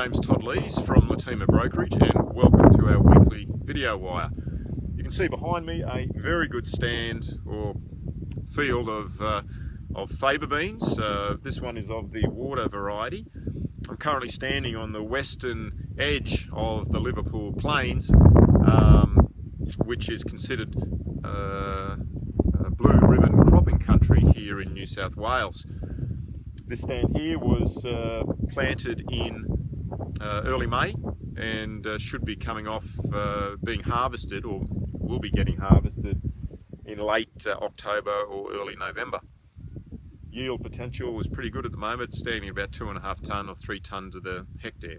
name's Todd Lees from Lotema Brokerage, and welcome to our weekly video wire. You can see behind me a very good stand or field of faba beans. This one is of the water variety. I'm currently standing on the western edge of the Liverpool Plains, which is considered blue ribbon cropping country here in New South Wales. This stand here was planted in early May and should be coming off being harvested, or will be getting harvested in late October or early November. Yield potential is pretty good at the moment, standing about 2.5 tonne or 3 tonne to the hectare.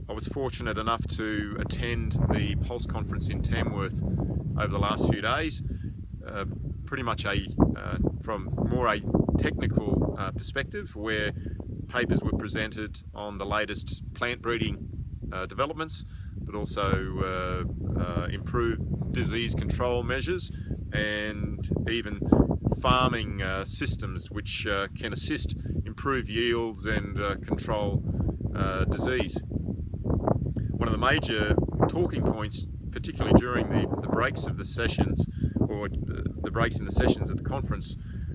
I was fortunate enough to attend the Pulse conference in Tamworth over the last few days, pretty much from more a technical perspective, where papers were presented on the latest plant breeding developments, but also improved disease control measures and even farming systems which can assist improve yields and control disease. One of the major talking points, particularly during the breaks of the sessions, or the breaks in the sessions at the conference,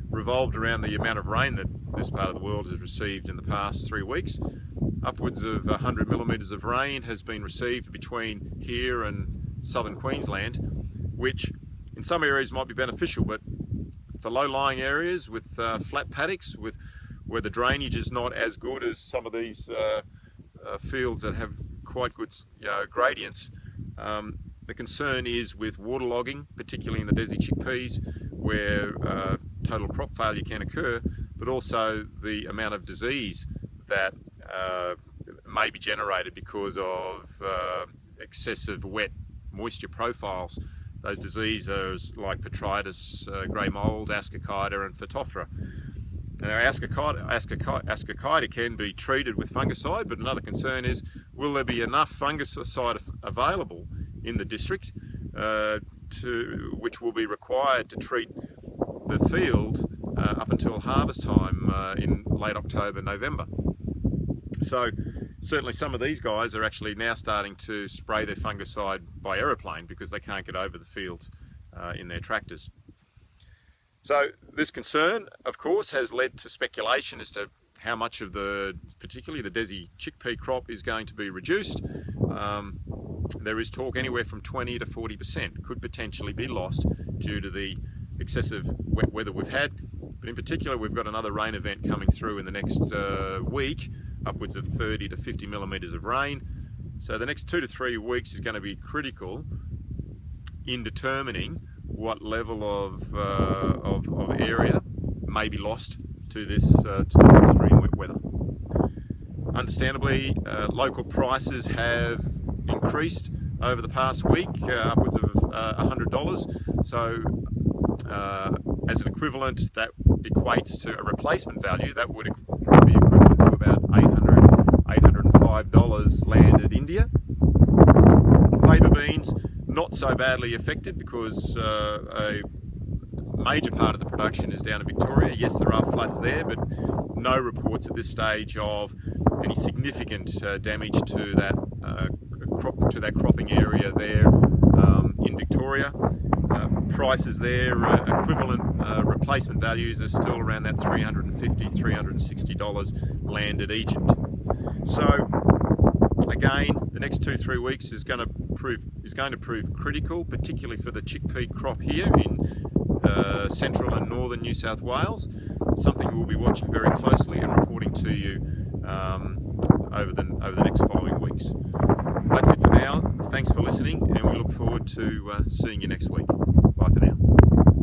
revolved around the amount of rain that this part of the world has received in the past 3 weeks. Upwards of 100 millimetres of rain has been received between here and southern Queensland, which in some areas might be beneficial, but for low-lying areas with flat paddocks, where the drainage is not as good as some of these fields that have quite good gradients, the concern is with waterlogging, particularly in the Desi chickpeas, where total crop failure can occur, but also the amount of disease that may be generated because of excessive wet moisture profiles. Those diseases like Botrytis, grey mould, Ascochyta and Phytophthora. Now, Ascochyta can be treated with fungicide, but another concern is, will there be enough fungicide available in the district which will be required to treat the field up until harvest time in late October, November. So certainly some of these guys are actually now starting to spray their fungicide by aeroplane because they can't get over the fields in their tractors. So this concern, of course, has led to speculation as to how much of particularly the Desi chickpea crop is going to be reduced. There is talk anywhere from 20 to 40% could potentially be lost due to the excessive wet weather we've had. But in particular, we've got another rain event coming through in the next week, upwards of 30 to 50 millimetres of rain. So the next 2 to 3 weeks is going to be critical in determining what level of area may be lost to this extreme wet weather. Understandably, local prices have increased over the past week, upwards of $100. So as an equivalent, that equates to a replacement value that would be equivalent to about $805 landed India. Faba beans, not so badly affected because a major part of the production is down in Victoria. Yes, there are floods there, but no reports at this stage of any significant damage to that cropping area there in Victoria. Prices there, equivalent replacement values are still around that $350, $360 landed Egypt. So again, the next 2-3 weeks is going to prove critical, particularly for the chickpea crop here in central and northern New South Wales. Something we'll be watching very closely and reporting to you over the next following weeks. That's it for now. Thanks for listening, and we look forward to seeing you next week.